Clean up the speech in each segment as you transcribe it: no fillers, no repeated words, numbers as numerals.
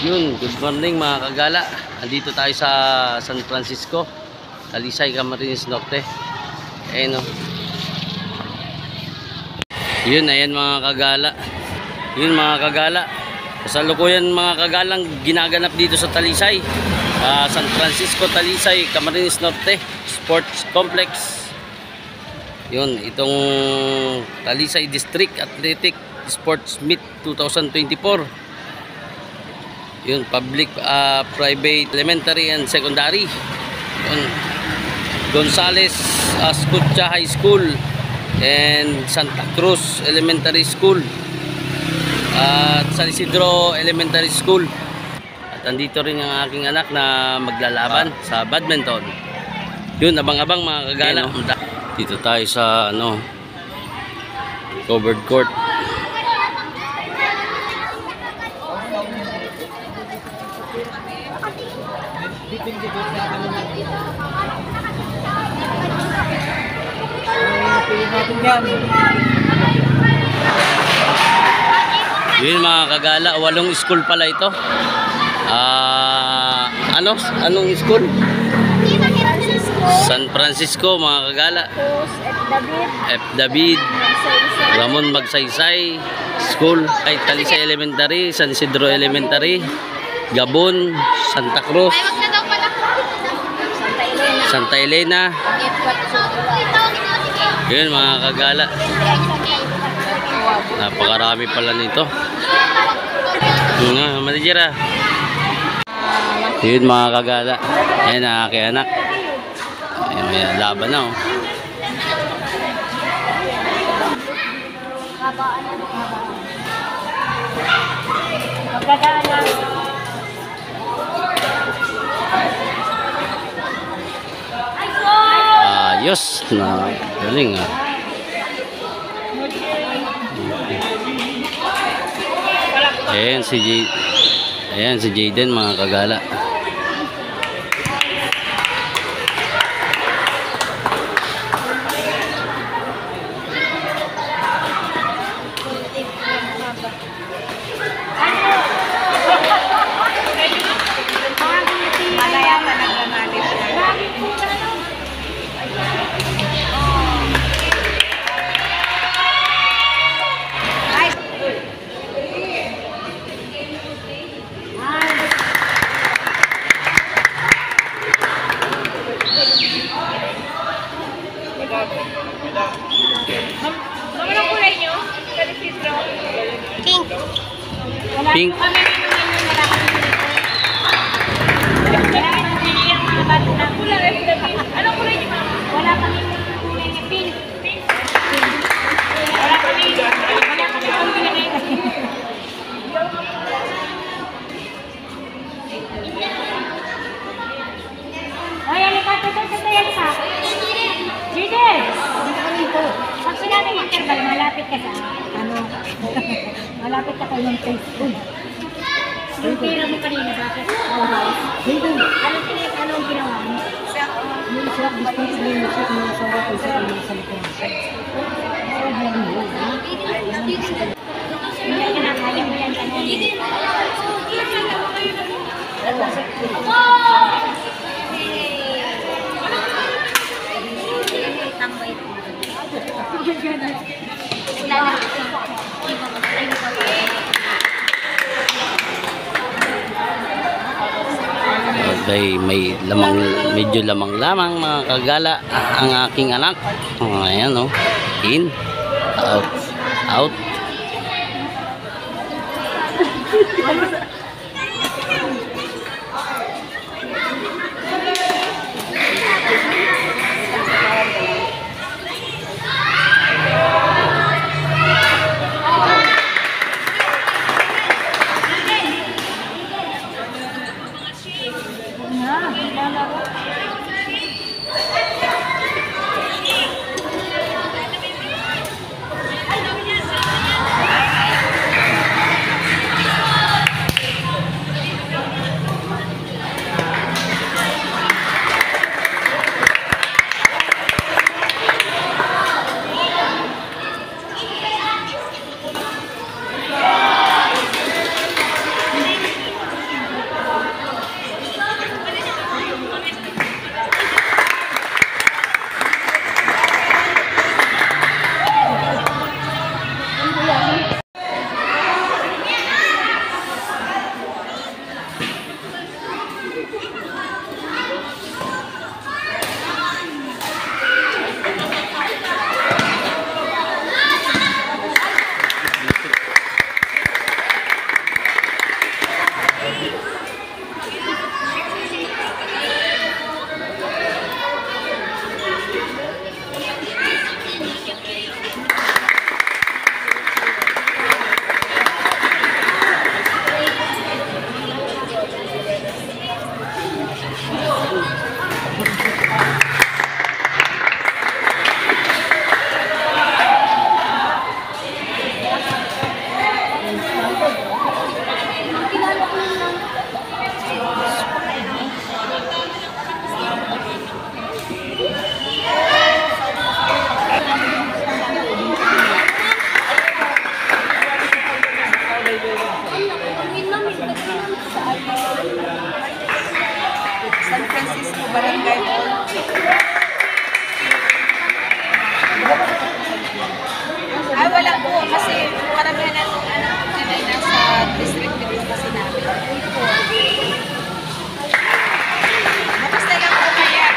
Yun, good morning mga kagala. Andito tayo sa San Francisco, Talisay, Camarines Norte. Ayan o. Yun, ayan mga kagala. Yun mga kagala. Kasalukuyan mga kagalang ginaganap dito sa Talisay. San Francisco, Talisay, Camarines Norte Sports Complex. Yun, itong Talisay District Athletic Sports Meet 2024. Yun, public, private, elementary and secondary. Yun, Gonzales Escucha High School and Santa Cruz Elementary School at San Isidro Elementary School. At andito rin ang aking anak na maglalaban sa badminton. Yun, abang-abang mga kagala. Dito tayo sa covered court. Yun mga kagala, 8 school pala ito. Anong school? San Francisco mga kagala. F. David, Ramon Magsaysay School, ay Talisay Elementary, San Isidro Elementary, Gabon, Santa Cruz, Santa Elena. Yun mga kagala, napakarami pala nito. Manijera. Yun mga kagala, ayan ang aking anak. Ayan, may laban na ayos na galing Ayan si Jayden mga kagala. Pink. Anong kulay niyo, ma'am? Wala kami kulay niya. Pink. Wala kami kulay niya. Ay, alikat ito sa yan sa. Jiden! Pag sinabi mag-terbal, malapit ka sa malapit ka kayo ng Facebook. Yung pera mo kanina sa akin. Anong ginawa mo? Yung siya, distance mo yung siya, yung sarap ko sa kanya sa likod. Hindi ka na kaya mo yan kanina. Tambay po. Okay, may lamang, medyo lamang-lamang mga kagala ang aking anak. Ayan in, out. San Francisco, Barangay Hall. Ay, wala po. Kasi karamihan na nung ay nasa district dito kasi namin. Bukas na lang po kaya.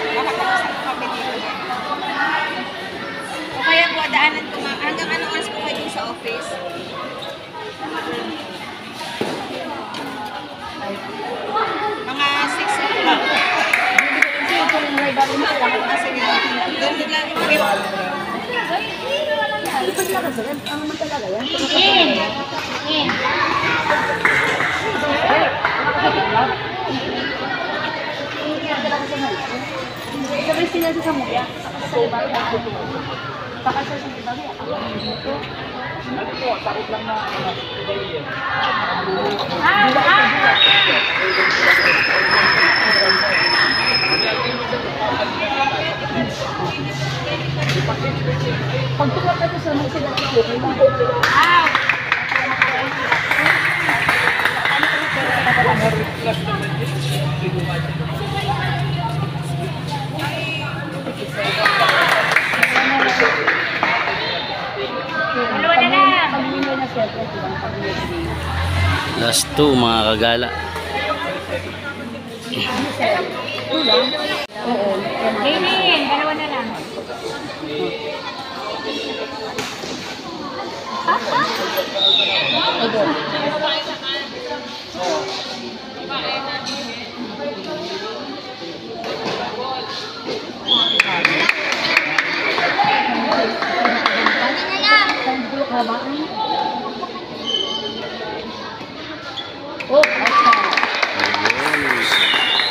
Makatapos ang kami dito. O kaya po, daanan ko hanggang anong oras po kayo sa office? Mga 6 o'clock. Kasi nga, doon lang In. Sabay sila sa Samuya. Sa ibang pakasal sa ibang takot lang na pag tuwag ka sa mga sila ko, may mga Dalawa na lang. Last 2 mga kagala. Kainin, dalawa na lang.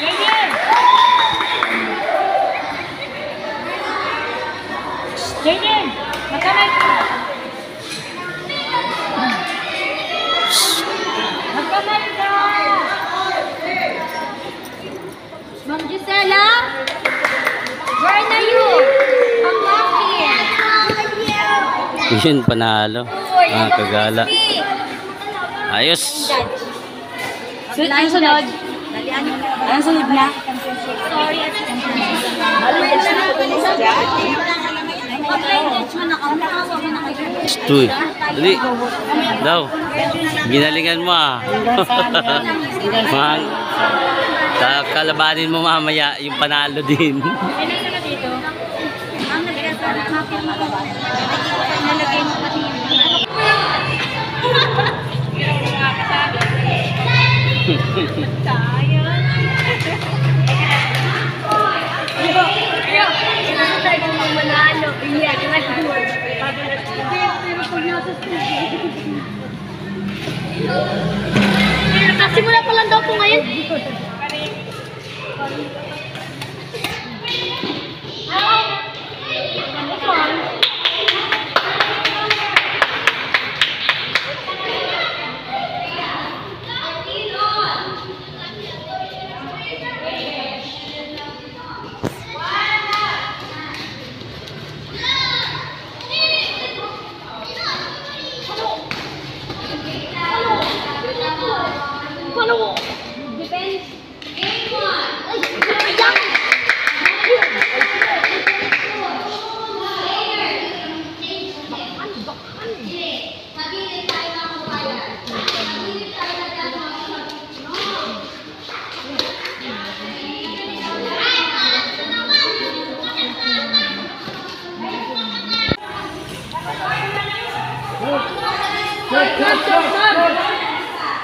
Kainin! Kainin! Magkamay ka! Magkamay ka! Ma'am Gisela? Where are you? Come back here. Yun, panalo. Mga kagala. Ayos. Ang sunod? Ang sunod na? Sorry, Stoy. Dali. Daw. Ginalingan mo ah. Kalabanin mo mamaya yung panalo din. Nalagay na dito. Ang nalagay mo pati Simula pa lang daw po ngayon.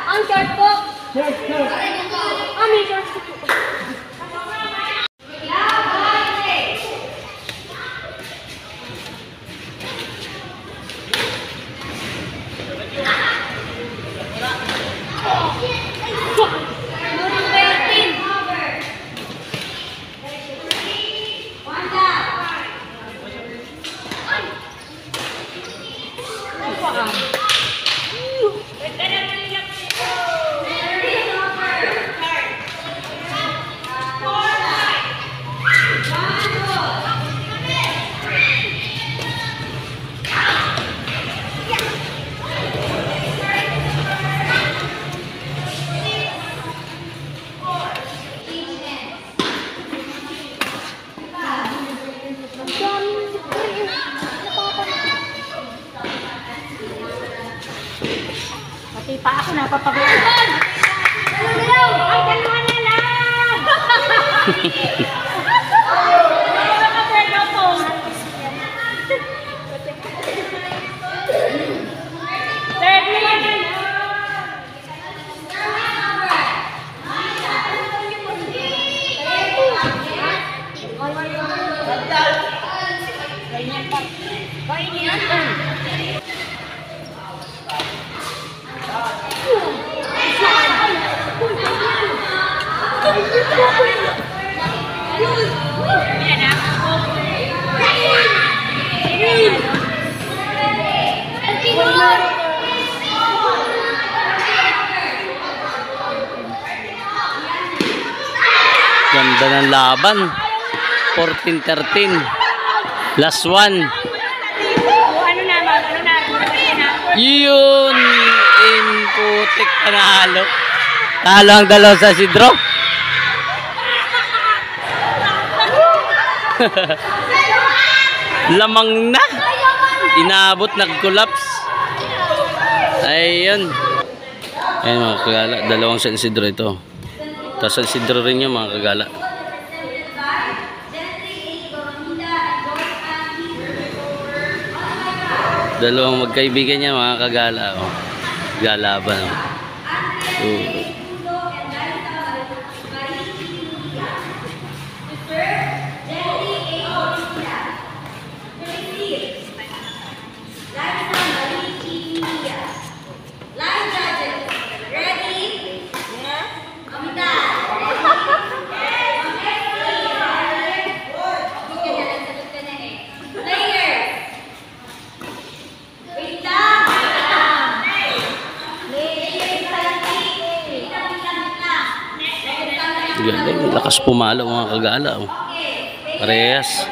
Ang short po. May short po. Pati pa ako napapagod. Ay, dalawa na lang! Ganda ng laban. 14-13. Last one. Ano na, ma'am? Ano na? Yun. Inputik panalo. Talo ang dalawa sa Isidro. Lamang na. Inabot, nag-collapse. Ayun. Ayun mga kagala. Dalawang San Isidro ito. Tapos San Isidro rin yung mga kagala. Dalawang magkaibigan niya mga kagala. Oh. Galaban. Oh. Galing, lakas pumalo mga kagala. Oh. Parehas.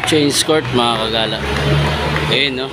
Change court mga kagala. Ayun no.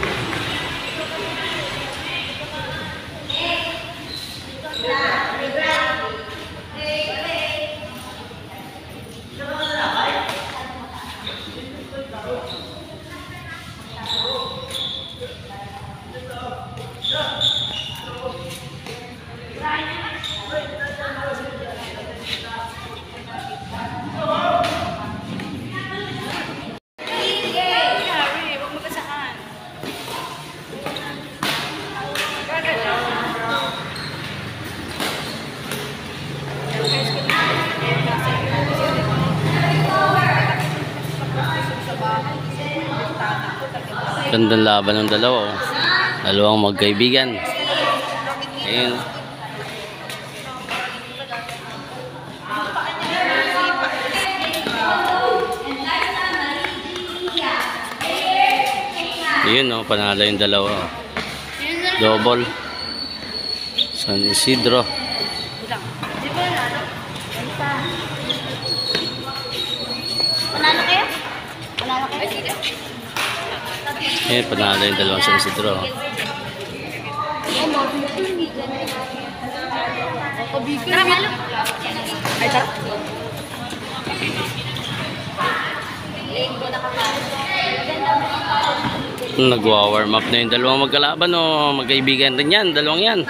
Gandang laban ng dalawa. Oh. Dalawang magkaibigan. Ayun. Ayun no, panalo yung dalawa. Oh. Double. San Isidro. Panalo kayo? Panalo kayo? Eh, panalo yung dalawang San Isidro. Nagwa-warm up na yung dalawang magkalaban o magkaibigan rin yan, dalawang yan.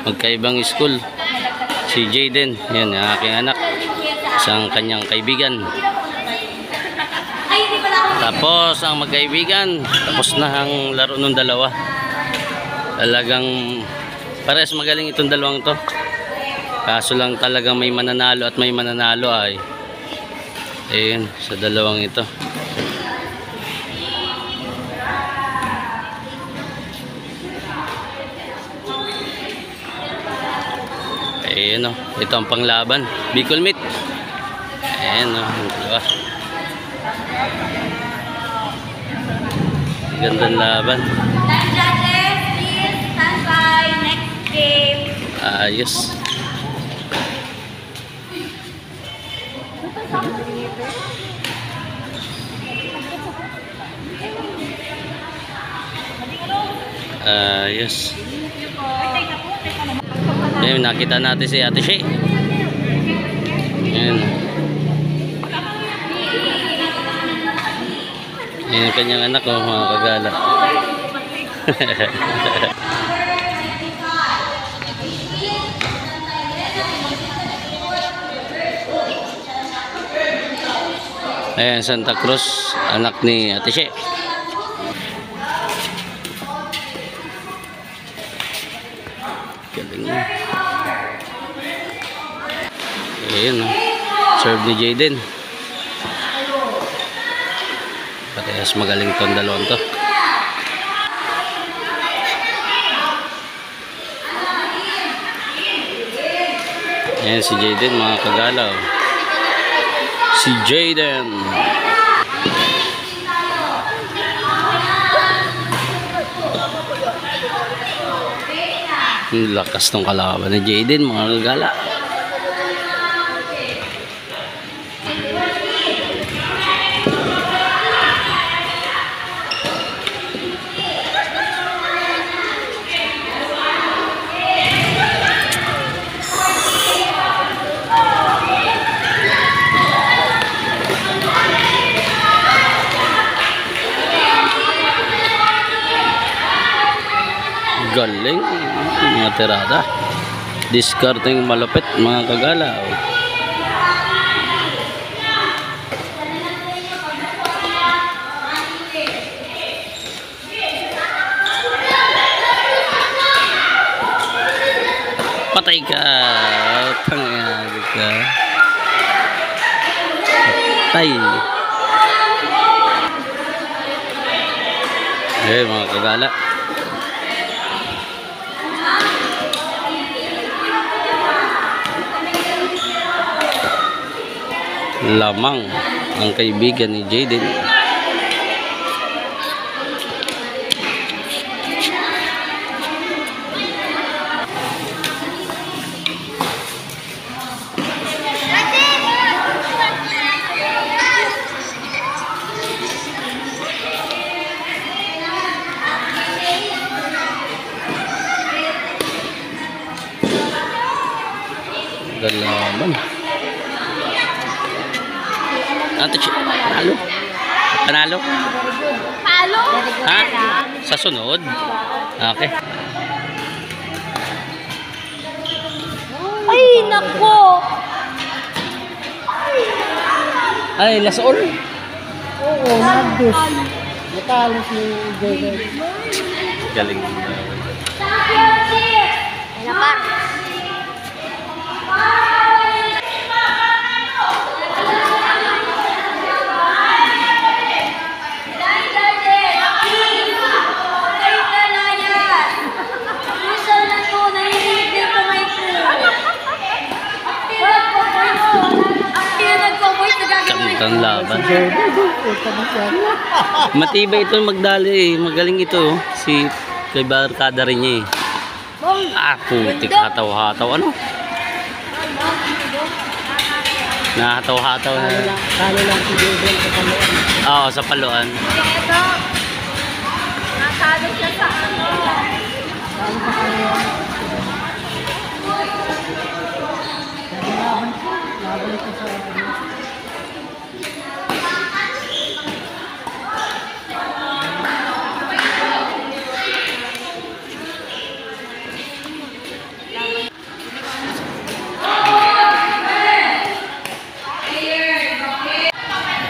Magkaibang school. Si Jaden, yan ang aking anak. Isang kanyang kaibigan. Tapos ang magkaibigan, tapos na ang laro ng dalawa. Talagang parehas magaling itong dalawang to. Kaso lang talagang may mananalo at may mananalo ay ayun sa dalawang ito. Ayan o. Ito ang panglaban. Bicol meat. Ayan o. Diba? Gandang laban. Judges, please stand by. Next game. Ayos. Ayos. Ayun, nakita natin si Ate Shea. Ayan. Ayan yung kanyang anak ko, mga kagala. Ayan, Santa Cruz, anak ni Ate Shea. Galing. Ayan, serve ni Jayden. Parehas magaling tong dalawang to. Ayan si Jayden, mga kagalaw. Si Jayden. Ang lakas ng kalaban ni Jayden, mga kagala. Galing mga tirada. Discarding malupit, mga kagalaw. Patay ka. Pangyari ka. Patay. Eh, mga kagala. Lamang ang kaibigan ni Jayden. Galaman. Ate Chi, panalo? Panalo? Palo? Ha? Sa sunod? Okay. Ay, nako! Ay, last all? Oo, nag-dus. Natalos ni Jayden. Galing. Championship! Lapar. Kantang laban. Matibay ito magdali eh. Magaling ito. Si kay barkada rin niya eh. Ah, putik. Hataw-hataw. Ano? Nahataw-hataw na. Kalo lang si Jayden sa paluan. Oo, sa paluan. Ito, natalo siya sa ano. Kalo sa paluan. Laban ko. Laban ko sa ano.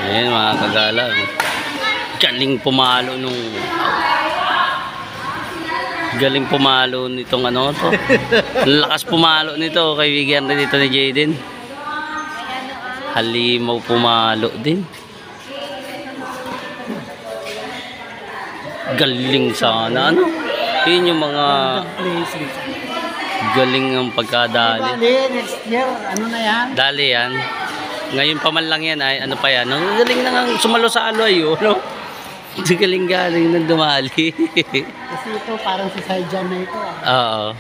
Ayan mga kagala. Galing pumalo nung galing pumalo nitong ano to. Lakas pumalo nito. Kaibigan rin dito ni Jayden. Halimaw pumalo din. Galing sana ano. Yun yung mga Galing ang pagkadali. Bali, next year, ano na yan? Dali yan. Ngayon pa man lang yan ay ano pa yan. Ang galing na nga sumalo sa aloy, no? Galing-galing nang dumali. Kasi ito, parang si Saijan na ito. Oo.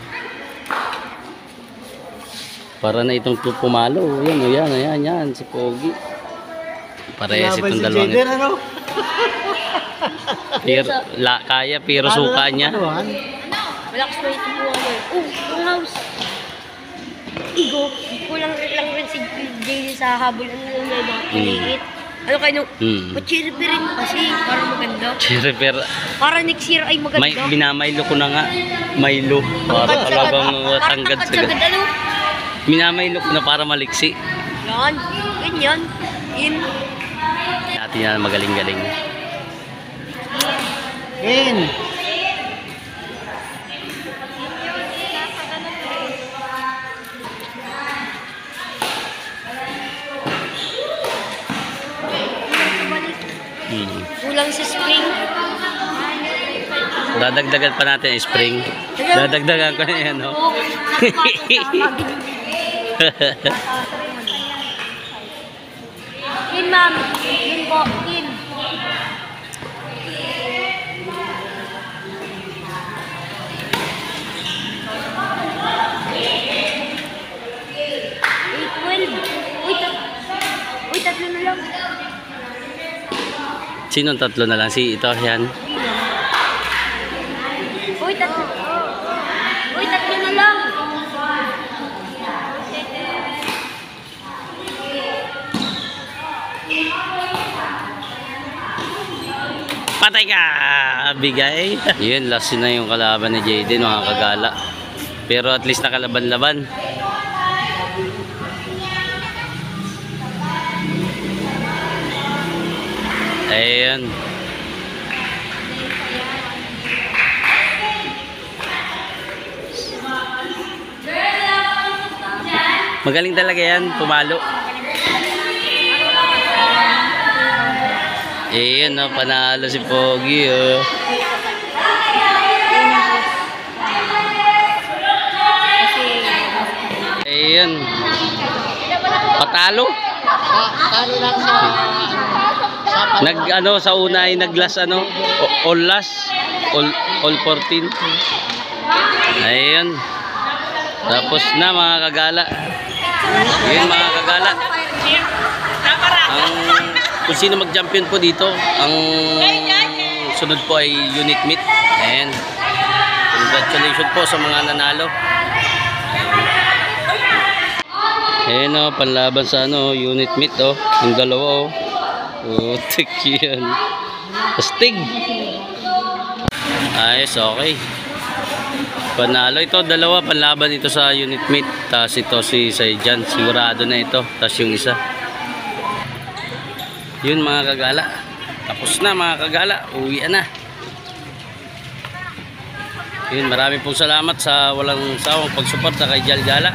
Para na itong pumalo. Yan. Si Pogi. Parehas itong dalawang. Jader, ano? Kaya, pero suka niya. Malakas pa ito po ano eh. Oh, yung house. Igo, kulang lang rin si JD sa habol. Ano lang yun, maliit. Ano kayo nung, rin kasi para maganda. Repair. Para next year ay maganda. Binamaylo ko na nga. Milo. Para talagang tanggad Parang sila. tangkad ano? Binamaylo ko na para maliksi. Yan, ganyan. Yun. Natin yan magaling-galing. In. Kulang sa spring. Dadagdagan pa natin ang spring. Dadagdagan ko na yan, no? Yun ma'am. Yun po. Yun. Uy, tatlo na lang. Sinong tatlo na lang? Si ito, yan. Uy, tatlo. Uy, tatlo na lang. Patay ka! Bigay. Yun, last na yung kalaban ni Jaden, mga kagala. Pero at least nakalaban-laban. Ayun. Magaling talaga yan, pumalo. Ayun, no, panalo si Pogi, oh. Ayun. Patalo. Talo lang sa... Sa una ay naglas all last, all 14. Ayun. Tapos na mga kagala. Ayun mga kagala. Kung sino mag-champion po dito, ang sunod po ay unit meet. Ayan. Congratulations po sa mga nanalo. Ayan o, panlaban sa unit meet o. Yung dalawa o. Tik yan. Astig. Ayos, okay. Panalo ito, dalawa panlaban ito sa unit meet. Tapos ito si Saijan, sigurado na ito. Tapos yung isa. Yun mga kagala. Tapos na mga kagala, uwian na. Yun, marami pong salamat sa walang sawang pagsuporta kay Jal Gala.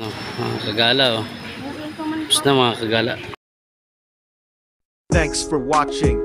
Mga kagala oh. Tapos na mga kagala. Thanks for watching.